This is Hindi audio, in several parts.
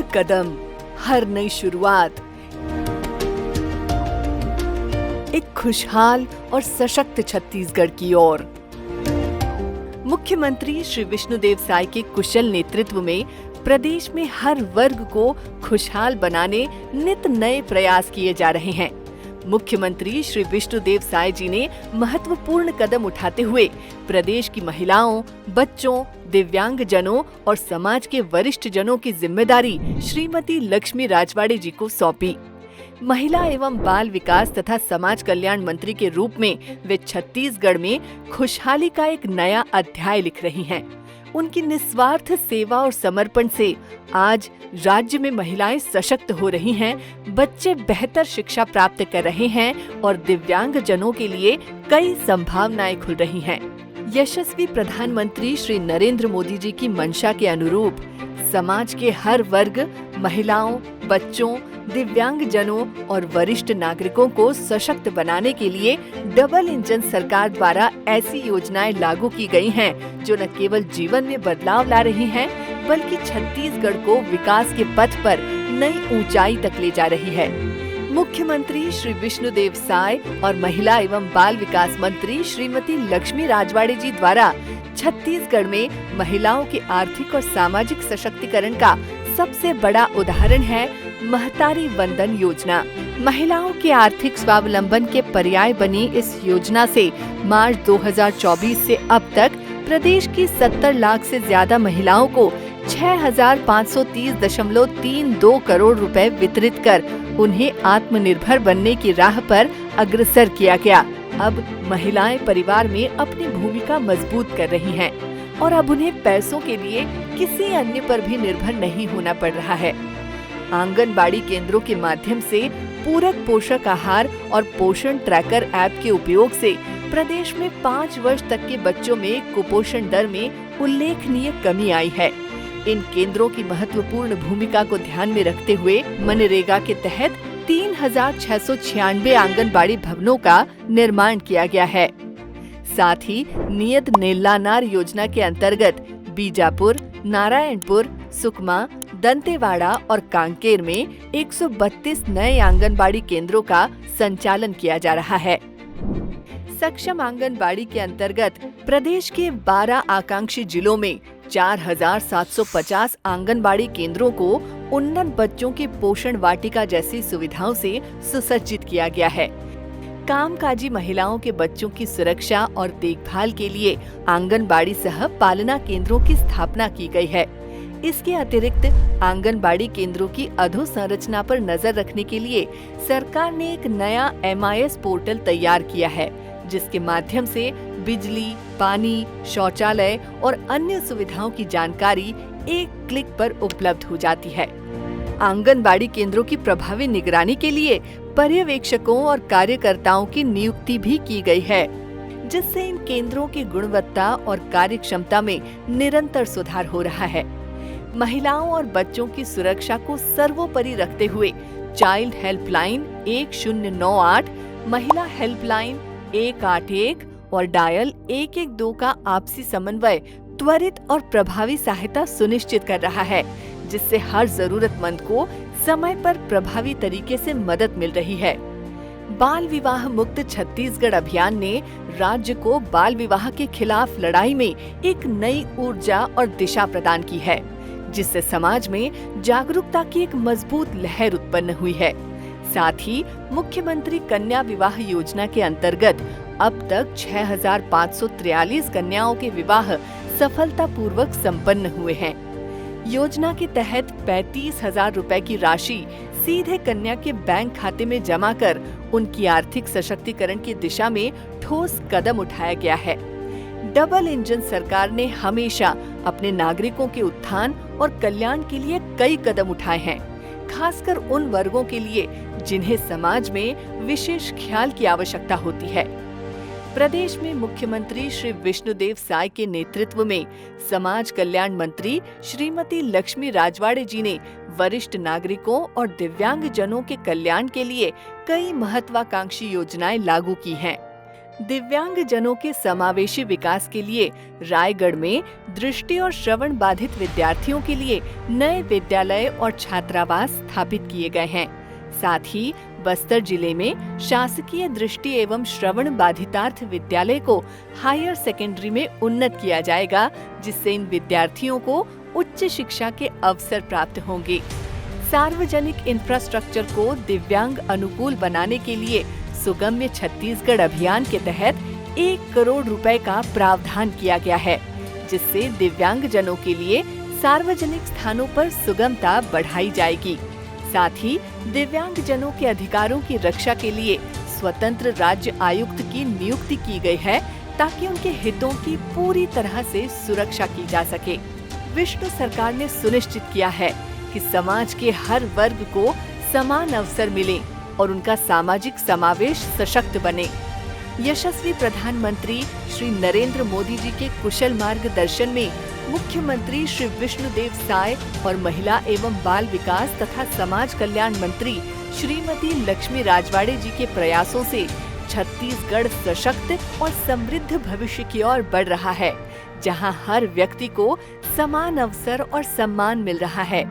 हर कदम, हर नई शुरुआत एक खुशहाल और सशक्त छत्तीसगढ़ की ओर। मुख्यमंत्री श्री विष्णुदेव साय के कुशल नेतृत्व में प्रदेश में हर वर्ग को खुशहाल बनाने नित नए प्रयास किए जा रहे हैं। मुख्यमंत्री श्री विष्णुदेव साय जी ने महत्वपूर्ण कदम उठाते हुए प्रदेश की महिलाओं, बच्चों, दिव्यांगजनों और समाज के वरिष्ठ जनों की जिम्मेदारी श्रीमती लक्ष्मी राजवाड़े जी को सौंपी। महिला एवं बाल विकास तथा समाज कल्याण मंत्री के रूप में वे छत्तीसगढ़ में खुशहाली का एक नया अध्याय लिख रही हैं। उनकी निस्वार्थ सेवा और समर्पण से आज राज्य में महिलाएं सशक्त हो रही हैं, बच्चे बेहतर शिक्षा प्राप्त कर रहे हैं और दिव्यांगजनों के लिए कई संभावनाएं खुल रही हैं। यशस्वी प्रधानमंत्री श्री नरेंद्र मोदी जी की मंशा के अनुरूप समाज के हर वर्ग, महिलाओं, बच्चों, दिव्यांगजनों और वरिष्ठ नागरिकों को सशक्त बनाने के लिए डबल इंजन सरकार द्वारा ऐसी योजनाएं लागू की गई हैं जो न केवल जीवन में बदलाव ला रही हैं, बल्कि छत्तीसगढ़ को विकास के पथ पर नई ऊंचाई तक ले जा रही है। मुख्यमंत्री श्री विष्णुदेव साय और महिला एवं बाल विकास मंत्री श्रीमती लक्ष्मी राजवाड़े जी द्वारा छत्तीसगढ़ में महिलाओं के आर्थिक और सामाजिक सशक्तिकरण का सबसे बड़ा उदाहरण है महतारी वंदन योजना। महिलाओं के आर्थिक स्वावलंबन के पर्याय बनी इस योजना से मार्च 2024 से अब तक प्रदेश की 70 लाख से ज्यादा महिलाओं को 6,530.32 करोड़ रुपए वितरित कर उन्हें आत्मनिर्भर बनने की राह पर अग्रसर किया गया। अब महिलाएं परिवार में अपनी भूमिका मजबूत कर रही हैं और अब उन्हें पैसों के लिए किसी अन्य पर भी निर्भर नहीं होना पड़ रहा है। आंगनबाड़ी केंद्रों के माध्यम से पूरक पोषक आहार और पोषण ट्रैकर ऐप के उपयोग से प्रदेश में 5 वर्ष तक के बच्चों में कुपोषण दर में उल्लेखनीय कमी आई है। इन केंद्रों की महत्वपूर्ण भूमिका को ध्यान में रखते हुए मनरेगा के तहत 3,696 आंगनबाड़ी भवनों का निर्माण किया गया है। साथ ही नियत नेल्लानार योजना के अंतर्गत बीजापुर, नारायणपुर, सुकमा, दंतेवाड़ा और कांकेर में 132 नए आंगनबाड़ी केंद्रों का संचालन किया जा रहा है। सक्षम आंगनबाड़ी के अंतर्गत प्रदेश के 12 आकांक्षी जिलों में 4,750 आंगनबाड़ी केंद्रों को उन्नत बच्चों के पोषण वाटिका जैसी सुविधाओं से सुसज्जित किया गया है। कामकाजी महिलाओं के बच्चों की सुरक्षा और देखभाल के लिए आंगनबाड़ी सह पालना केंद्रों की स्थापना की गई है। इसके अतिरिक्त आंगनबाड़ी केंद्रों की अधोसंरचना पर नजर रखने के लिए सरकार ने एक नया MIS पोर्टल तैयार किया है, जिसके माध्यम से बिजली, पानी, शौचालय और अन्य सुविधाओं की जानकारी एक क्लिक पर उपलब्ध हो जाती है। आंगनबाड़ी केंद्रों की प्रभावी निगरानी के लिए पर्यवेक्षकों और कार्यकर्ताओं की नियुक्ति भी की गई है, जिससे इन केंद्रों की गुणवत्ता और कार्यक्षमता में निरंतर सुधार हो रहा है। महिलाओं और बच्चों की सुरक्षा को सर्वोपरि रखते हुए चाइल्ड हेल्पलाइन 1098, महिला हेल्पलाइन 181 और डायल 112 का आपसी समन्वय त्वरित और प्रभावी सहायता सुनिश्चित कर रहा है, जिससे हर जरूरतमंद को समय पर प्रभावी तरीके से मदद मिल रही है। बाल विवाह मुक्त छत्तीसगढ़ अभियान ने राज्य को बाल विवाह के खिलाफ लड़ाई में एक नई ऊर्जा और दिशा प्रदान की है, जिससे समाज में जागरूकता की एक मजबूत लहर उत्पन्न हुई है। साथ ही मुख्यमंत्री कन्या विवाह योजना के अंतर्गत अब तक 6,543 कन्याओं के विवाह सफलतापूर्वक संपन्न हुए हैं। योजना के तहत 35,000 रुपए की राशि सीधे कन्या के बैंक खाते में जमा कर उनकी आर्थिक सशक्तिकरण की दिशा में ठोस कदम उठाया गया है। डबल इंजन सरकार ने हमेशा अपने नागरिकों के उत्थान और कल्याण के लिए कई कदम उठाए हैं, खासकर उन वर्गों के लिए जिन्हें समाज में विशेष ख्याल की आवश्यकता होती है। प्रदेश में मुख्यमंत्री श्री विष्णुदेव साय के नेतृत्व में समाज कल्याण मंत्री श्रीमती लक्ष्मी राजवाड़े जी ने वरिष्ठ नागरिकों और दिव्यांग जनों के कल्याण के लिए कई महत्वाकांक्षी योजनाएं लागू की हैं। दिव्यांग जनों के समावेशी विकास के लिए रायगढ़ में दृष्टि और श्रवण बाधित विद्यार्थियों के लिए नए विद्यालय और छात्रावास स्थापित किए गए हैं। साथ ही बस्तर जिले में शासकीय दृष्टि एवं श्रवण बाधितार्थ विद्यालय को हायर सेकेंडरी में उन्नत किया जाएगा, जिससे इन विद्यार्थियों को उच्च शिक्षा के अवसर प्राप्त होंगे। सार्वजनिक इंफ्रास्ट्रक्चर को दिव्यांग अनुकूल बनाने के लिए सुगम्य छत्तीसगढ़ अभियान के तहत 1 करोड़ रुपए का प्रावधान किया गया है, जिससे दिव्यांग जनों के लिए सार्वजनिक स्थानों पर सुगमता बढ़ाई जाएगी। साथ ही दिव्यांग जनों के अधिकारों की रक्षा के लिए स्वतंत्र राज्य आयुक्त की नियुक्ति की गई है, ताकि उनके हितों की पूरी तरह से सुरक्षा की जा सके। विष्णु सरकार ने सुनिश्चित किया है कि समाज के हर वर्ग को समान अवसर मिले और उनका सामाजिक समावेश सशक्त बने। यशस्वी प्रधानमंत्री श्री नरेंद्र मोदी जी के कुशल मार्गदर्शन में मुख्यमंत्री श्री विष्णुदेव साय और महिला एवं बाल विकास तथा समाज कल्याण मंत्री श्रीमती लक्ष्मी राजवाड़े जी के प्रयासों से छत्तीसगढ़ सशक्त और समृद्ध भविष्य की ओर बढ़ रहा है, जहां हर व्यक्ति को समान अवसर और सम्मान मिल रहा है।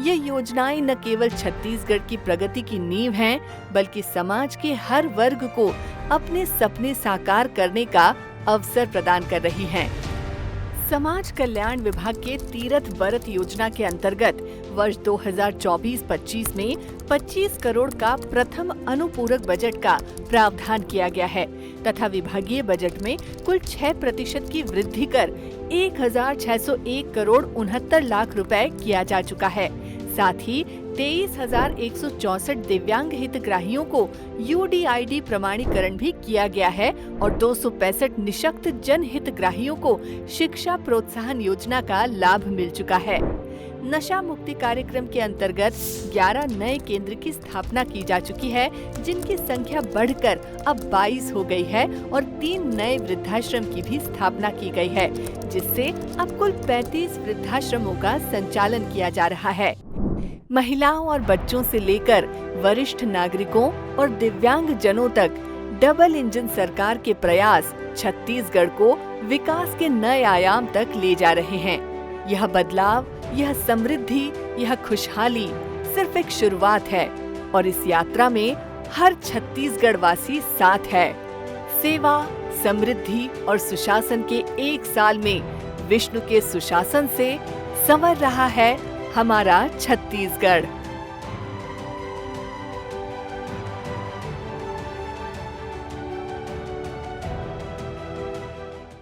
ये योजनाएं न केवल छत्तीसगढ़ की प्रगति की नींव हैं, बल्कि समाज के हर वर्ग को अपने सपने साकार करने का अवसर प्रदान कर रही हैं। समाज कल्याण विभाग के तीरथ बरत योजना के अंतर्गत वर्ष 2024-25 में 25 करोड़ का प्रथम अनुपूरक बजट का प्रावधान किया गया है तथा विभागीय बजट में कुल 6% की वृद्धि कर 1,601 करोड़ 69 लाख रुपए किया जा चुका है। साथ ही 23,164 दिव्यांग हितग्राहियों को UDID प्रमाणीकरण भी किया गया है और 265 निशक्त जन हितग्राहियों को शिक्षा प्रोत्साहन योजना का लाभ मिल चुका है। नशा मुक्ति कार्यक्रम के अंतर्गत 11 नए केंद्र की स्थापना की जा चुकी है, जिनकी संख्या बढ़कर अब 22 हो गई है और 3 नए वृद्धाश्रम की भी स्थापना की गई है, जिससे अब कुल 35 वृद्धाश्रमों का संचालन किया जा रहा है। महिलाओं और बच्चों से लेकर वरिष्ठ नागरिकों और दिव्यांग जनों तक डबल इंजन सरकार के प्रयास छत्तीसगढ़ को विकास के नए आयाम तक ले जा रहे हैं। यह बदलाव, यह समृद्धि, यह खुशहाली सिर्फ एक शुरुआत है और इस यात्रा में हर छत्तीसगढ़ वासी साथ है। सेवा, समृद्धि और सुशासन के 1 साल में विष्णु के सुशासन से संवर रहा है हमारा छत्तीसगढ़।